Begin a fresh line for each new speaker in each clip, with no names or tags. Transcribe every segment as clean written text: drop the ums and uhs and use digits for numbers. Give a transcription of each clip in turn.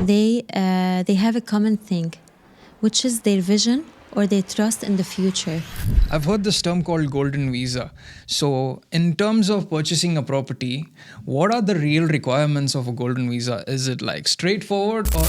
they have a common thing, which is their vision or their trust in the future.
I've heard this term called Golden Visa. So, in terms of purchasing a property, what are the real requirements of a Golden Visa? Is it like straightforward or...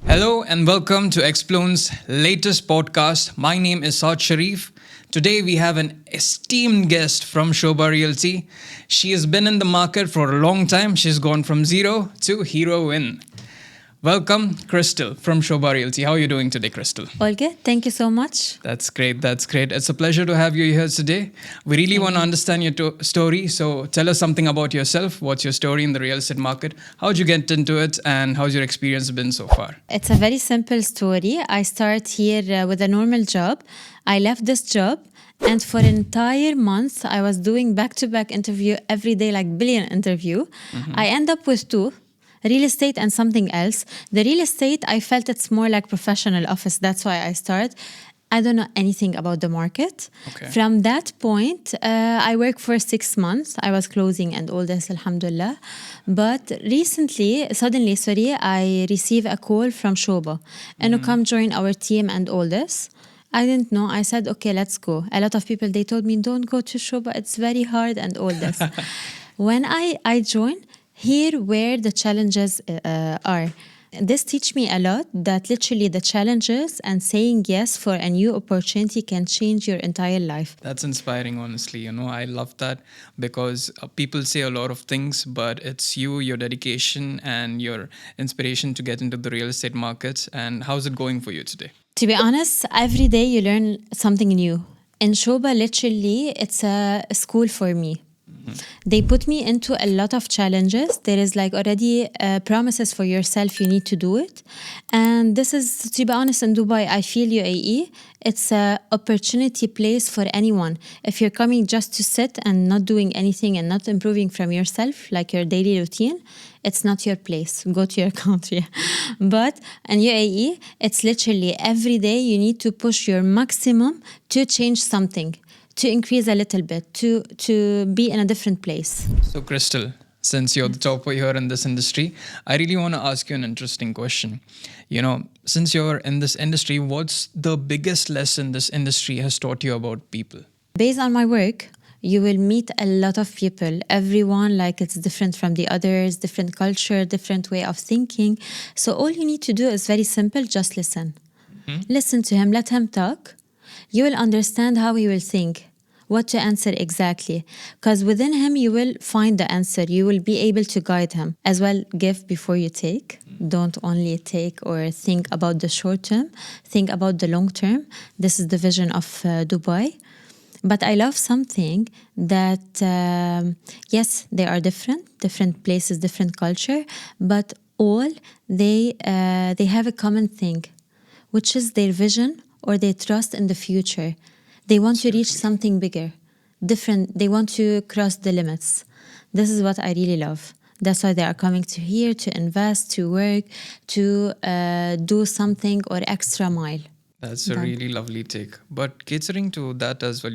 Hello and welcome to Xploon's latest podcast. My name is Saad Sharif. Today we have an esteemed guest from Sobha Realty. She has been in the market for a long time. She's gone from zero to heroine. Welcome, Crystal from Sobha Realty. How are you doing today, Crystal?
All good. Thank you so much.
That's great. That's great. It's a pleasure to have you here today. We really want to understand your story. So tell us something about yourself. What's your story in the real estate market? How'd you get into it? And how's your experience been so far?
It's a very simple story. I start here with a normal job. I left this job. And for an entire month, I was doing back-to-back interview every day, like billion interview. I end up with two. Real estate and something else. The real estate, I felt it's more like professional office. That's why I started. I don't know anything about the market.
Okay.
From that point, I worked for 6 months. I was closing and all this, alhamdulillah. But suddenly, I received a call from Sobha. And come join our team and all this. I didn't know. I said, okay, let's go. A lot of people, they told me, don't go to Sobha. It's very hard and all this. When I joined, here where the challenges are. This teach me a lot that literally the challenges and saying yes for a new opportunity can change your entire life.
That's inspiring, honestly. I love that because people say a lot of things, but it's you, your dedication and your inspiration to get into the real estate market. And how's it going for you today?
To be honest, every day you learn something new. In Sobha, literally, it's a school for me. They put me into a lot of challenges. There is like already promises for yourself. You need to do it. And this is, to be honest, in Dubai, I feel UAE, it's an opportunity place for anyone. If you're coming just to sit and not doing anything and not improving from yourself, like your daily routine, it's not your place. Go to your country. But in UAE, it's literally every day you need to push your maximum to change something, to increase a little bit, to be in a different place.
So, Crystal, since you're the topper here in this industry, I really want to ask you an interesting question. Since you're in this industry, what's the biggest lesson this industry has taught you about people?
Based on my work, you will meet a lot of people. Everyone, like it's different from the others, different culture, different way of thinking. So all you need to do is very simple, just listen. Listen to him, let him talk. You will understand how he will think, what to answer exactly. Because within him, you will find the answer. You will be able to guide him. As well, give before you take. Don't only take or think about the short term. Think about the long term. This is the vision of Dubai. But I love something that, yes, they are different places, different culture, but all they have a common thing, which is their vision or they trust in the future. They want to reach something bigger, different. They want to cross the limits. This is what I really love. That's why they are coming to here to invest, to work, to do something or extra mile.
That's a really lovely take. But catering to that as well,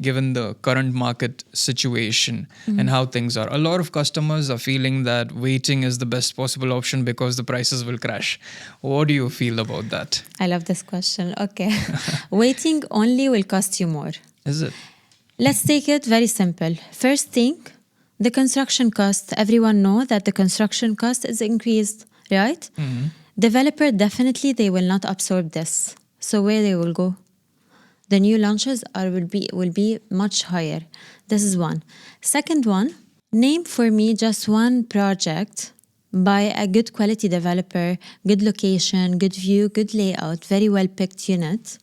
given the current market situation and how things are, a lot of customers are feeling that waiting is the best possible option because the prices will crash. What do you feel about that?
I love this question. Okay. Waiting only will cost you more.
Is it?
Let's take it very simple. First thing, the construction cost. Everyone know that the construction cost is increased, right? Developer, definitely they will not absorb this. So where they will go? The new launches will be much higher. This is one. Second one, name for me just one project by a good quality developer, good location, good view, good layout, very well picked unit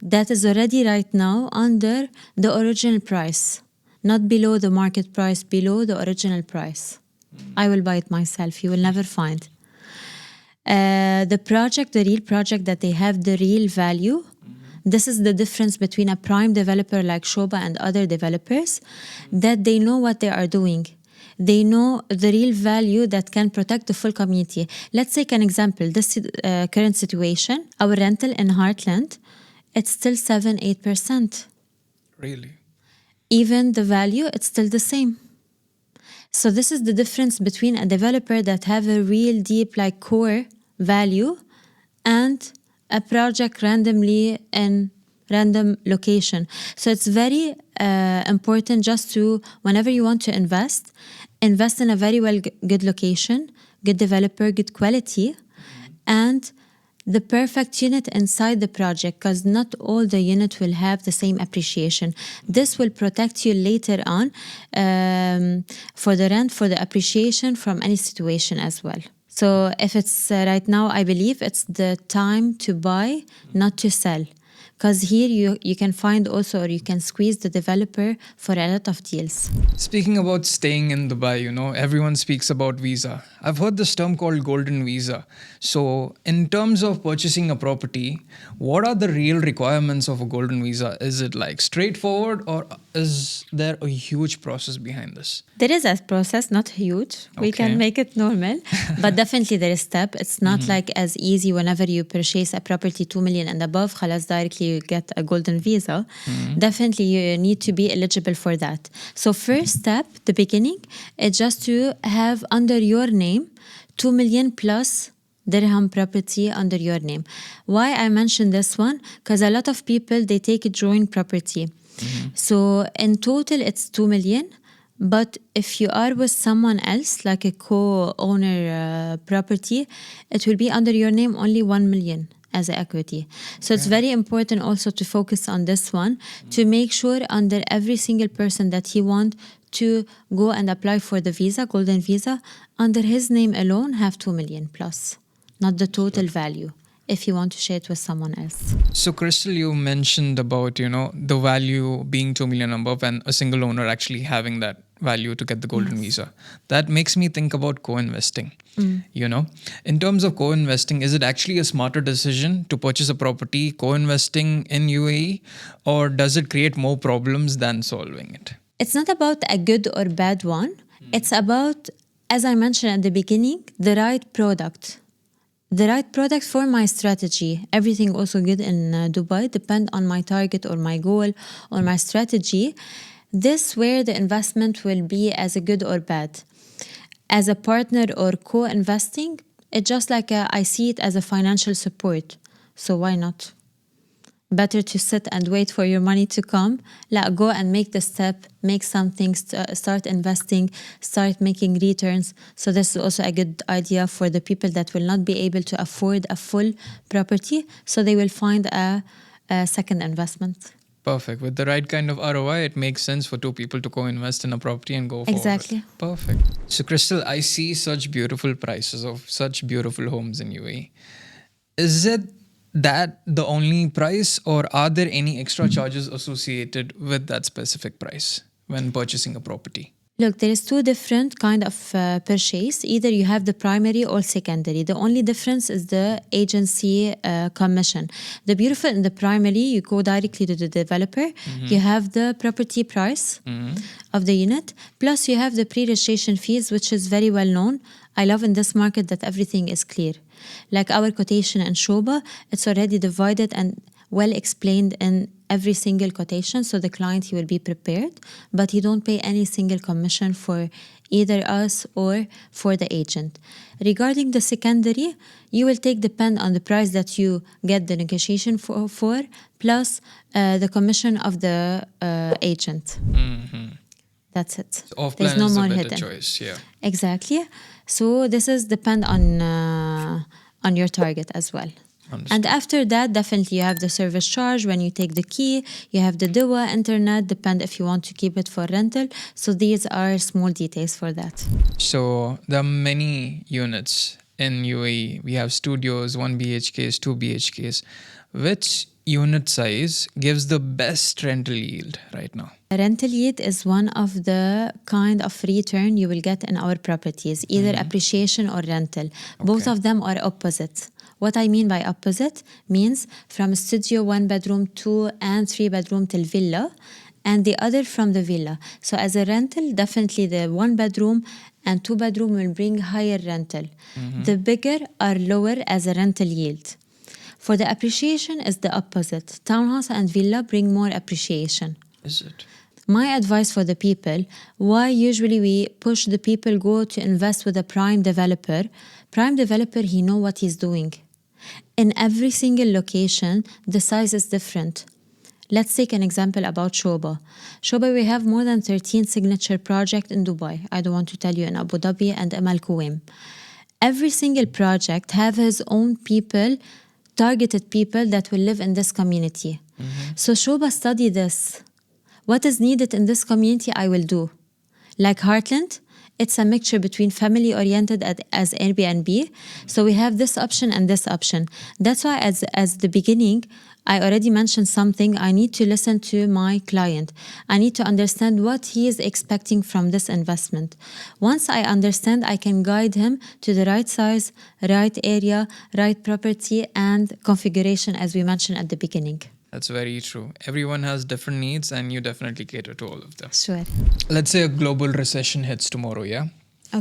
that is already right now under the original price, not below the market price, below the original price. I will buy it myself. You will never find. The real project that they have the real value. This is the difference between a prime developer like Sobha and other developers, that they know what they are doing. They know the real value that can protect the full community. Let's take an example. This current situation, our rental in Heartland, it's still 7-8%.
Really?
Even the value, it's still the same. So this is the difference between a developer that have a real deep like core value and a project randomly in random location. So it's very important just to, whenever you want to invest in a very good location, good developer, good quality, and the perfect unit inside the project, because not all the unit will have the same appreciation. This will protect you later on for the rent, for the appreciation from any situation as well. So if it's right now, I believe it's the time to buy, not to sell. Because here you can find also, or you can squeeze the developer for a lot of deals.
Speaking about staying in Dubai, everyone speaks about visa. I've heard this term called Golden Visa. So in terms of purchasing a property, what are the real requirements of a Golden Visa? Is it like straightforward, or is there a huge process behind this?
There is a process, not huge. We can make it normal, but definitely there is step. It's not like as easy whenever you purchase a property 2 million and above, khalas directly you get a golden visa. Definitely you need to be eligible for that. So first step, the beginning, is just to have under your name 2 million plus dirham property under your name. Why I mentioned this one? Because a lot of people, they take a joint property. So in total it's 2 million. But if you are with someone else, like a co-owner property, it will be under your name only 1 million as an equity. So it's very important also to focus on this one, to make sure under every single person that he want to go and apply for the visa, golden visa, under his name alone have 2 million plus, not the total value, if you want to share it with someone else.
So Crystal, you mentioned about, the value being 2 million above and a single owner actually having that value to get the golden visa. That makes me think about co-investing. In terms of co-investing, is it actually a smarter decision to purchase a property co-investing in UAE, or does it create more problems than solving it?
It's not about a good or bad one. It's about, as I mentioned at the beginning, the right product. The right product for my strategy. Everything also good in Dubai depend on my target or my goal or my strategy. This where the investment will be as a good or bad. As a partner or co-investing, it's just like I see it as a financial support. So why not? Better to sit and wait for your money to come. Go and make the step, make something, start investing, start making returns. So this is also a good idea for the people that will not be able to afford a full property. So they will find a second investment.
Perfect. With the right kind of ROI, it makes sense for two people to co-invest in a property and go forward.
Exactly.
Perfect. So Crystal, I see such beautiful prices of such beautiful homes in UAE. Is it that the only price, or are there any extra charges associated with that specific price when purchasing a property?
Look, there is two different kind of purchase. Either you have the primary or secondary. The only difference is the agency commission. The beautiful in the primary, you go directly to the developer. You have the property price of the unit. Plus you have the pre-registration fees, which is very well known. I love in this market that everything is clear. Like our quotation in Sobha, it's already divided and well explained in every single quotation, so the client, he will be prepared, but he don't pay any single commission for either us or for the agent. Regarding the secondary, you will take depend on the price that you get the negotiation for plus the commission of the agent. That's it.
There's no more hidden choice. Yeah,
exactly. So this is depend on your target as well.
Understood.
And after that, definitely you have the service charge when you take the key. You have the DUA, internet, depend if you want to keep it for rental. So these are small details for that.
So there are many units in UAE. We have studios, 1 BHKs, 2 BHKs. Which unit size gives the best rental yield right now?
Rental yield is one of the kind of return you will get in our properties, either appreciation or rental. Both of them are opposite. What I mean by opposite means from studio 1 bedroom, 2 and 3 bedroom till villa, and the other from the villa. So as a rental, definitely the 1 bedroom and 2 bedroom will bring higher rental. The bigger are lower as a rental yield. For the appreciation is the opposite. Townhouse and villa bring more appreciation.
Is it?
My advice for the people, why usually we push the people go to invest with a prime developer. Prime developer, he know what he's doing. In every single location, the size is different. Let's take an example about Sobha. Sobha, we have more than 13 signature projects in Dubai. I don't want to tell you in Abu Dhabi and Al Kuwaim. Every single project have his own people, targeted people that will live in this community. So Sobha study this. What is needed in this community, I will do. Like Heartland, it's a mixture between family-oriented as Airbnb. So we have this option and this option. That's why as the beginning, I already mentioned something. I need to listen to my client. I need to understand what he is expecting from this investment. Once I understand, I can guide him to the right size, right area, right property, and configuration, as we mentioned at the beginning.
That's very true. Everyone has different needs and you definitely cater to all of them.
Sure.
Let's say a global recession hits tomorrow, yeah?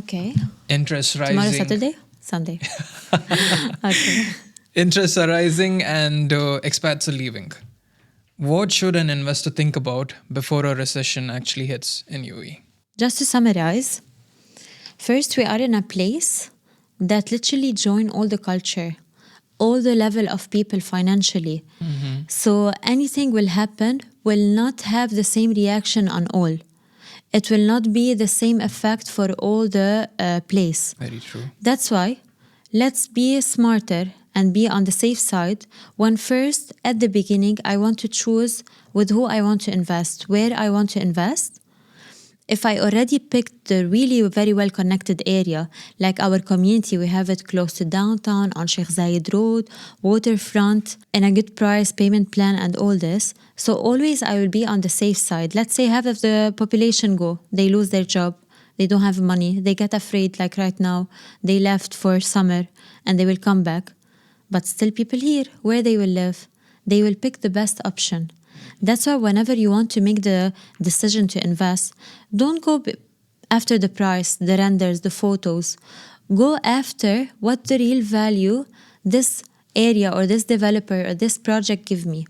Okay.
Interest rising.
Tomorrow, Saturday? Sunday. Okay.
Interests are rising and expats are leaving. What should an investor think about before a recession actually hits in UAE?
Just to summarize, first, we are in a place that literally join all the culture, all the level of people financially. So anything will happen will not have the same reaction on all. It will not be the same effect for all the place.
Very true.
That's why let's be smarter and be on the safe side. When first, at the beginning, I want to choose with who I want to invest, where I want to invest. If I already picked the really very well-connected area, like our community, we have it close to downtown, on Sheikh Zayed Road, waterfront, and a good price, payment plan, and all this. So always I will be on the safe side. Let's say half of the population go, they lose their job, they don't have money, they get afraid like right now, they left for summer and they will come back. But still people here, where they will live, they will pick the best option. That's why whenever you want to make the decision to invest, don't go after the price, the renders, the photos. Go after what the real value this area or this developer or this project give me.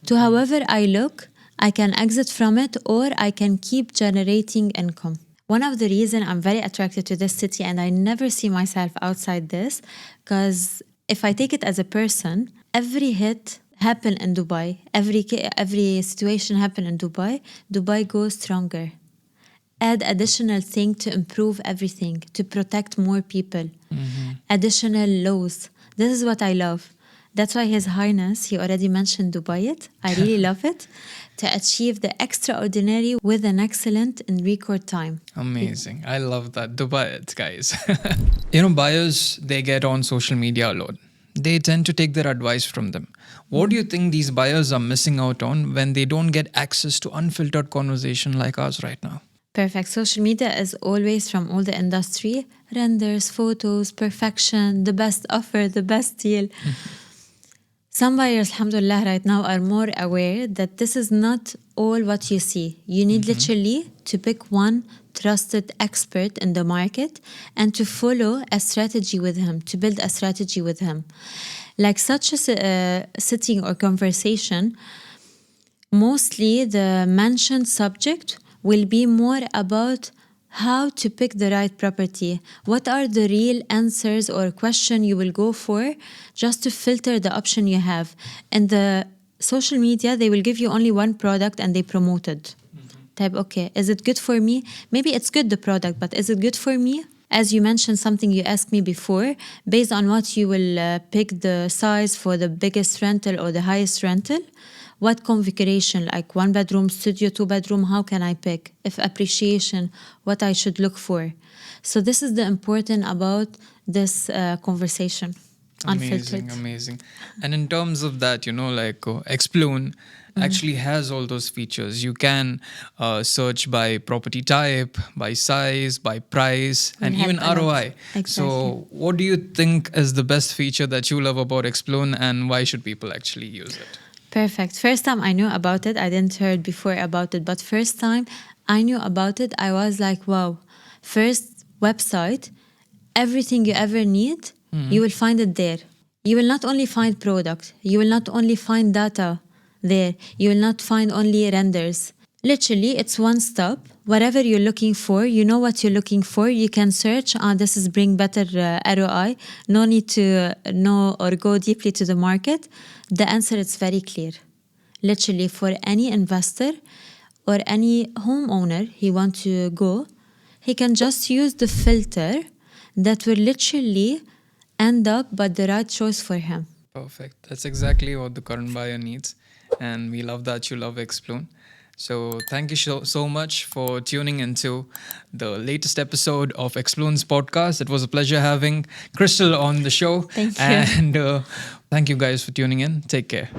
To however I look, I can exit from it or I can keep generating income. One of the reasons I'm very attracted to this city and I never see myself outside this, because if I take it as a person, every hit happen in Dubai. Every situation happen in Dubai. Dubai goes stronger. Add additional thing to improve everything, to protect more people. Additional laws. This is what I love. That's why His Highness, he already mentioned Dubai it. I really love it. To achieve the extraordinary with an excellent in record time.
Amazing. I love that. Dubai it, guys. Buyers, they get on social media a lot. They tend to take their advice from them. What do you think these buyers are missing out on when they don't get access to unfiltered conversation like ours right now?
Perfect. Social media is always from all the industry. Renders, photos, perfection, the best offer, the best deal. Some buyers, alhamdulillah, right now are more aware that this is not all what you see. You need literally to pick one trusted expert in the market and to follow a strategy with him, to build a strategy with him. Like such a sitting or conversation, mostly the mentioned subject will be more about how to pick the right property. What are the real answers or question you will go for just to filter the option you have. In the social media, they will give you only one product and they promote it. Type, okay, is it good for me? Maybe it's good, the product, but is it good for me? As you mentioned, something you asked me before, based on what you will pick the size for the biggest rental or the highest rental, what configuration, like 1 bedroom, studio, 2 bedroom, how can I pick? If appreciation, what I should look for. So this is the important about this conversation. Unfiltered.
Amazing. And in terms of that, Xploon actually has all those features. You can search by property type, by size, by price, and even ROI.
Exactly.
So what do you think is the best feature that you love about Xploon and why should people actually use it?
Perfect. First time I knew about it, I didn't heard before about it, but first time I knew about it, I was like, wow, first website, everything you ever need, you will find it there. You will not only find product, you will not only find data there, you will not find only renders. Literally, it's one stop. Whatever you're looking for, you know what you're looking for. You can search, this is bring better ROI. No need to know or go deeply to the market. The answer is very clear. Literally, for any investor or any homeowner he want to go, he can just use the filter that will literally end up but the right choice for him.
Perfect. That's exactly what the current buyer needs. And we love that you love Xploon. So thank you so much for tuning into the latest episode of Xploon's podcast. It was a pleasure having Crystal on the show.
Thank you.
And thank you guys for tuning in. Take care.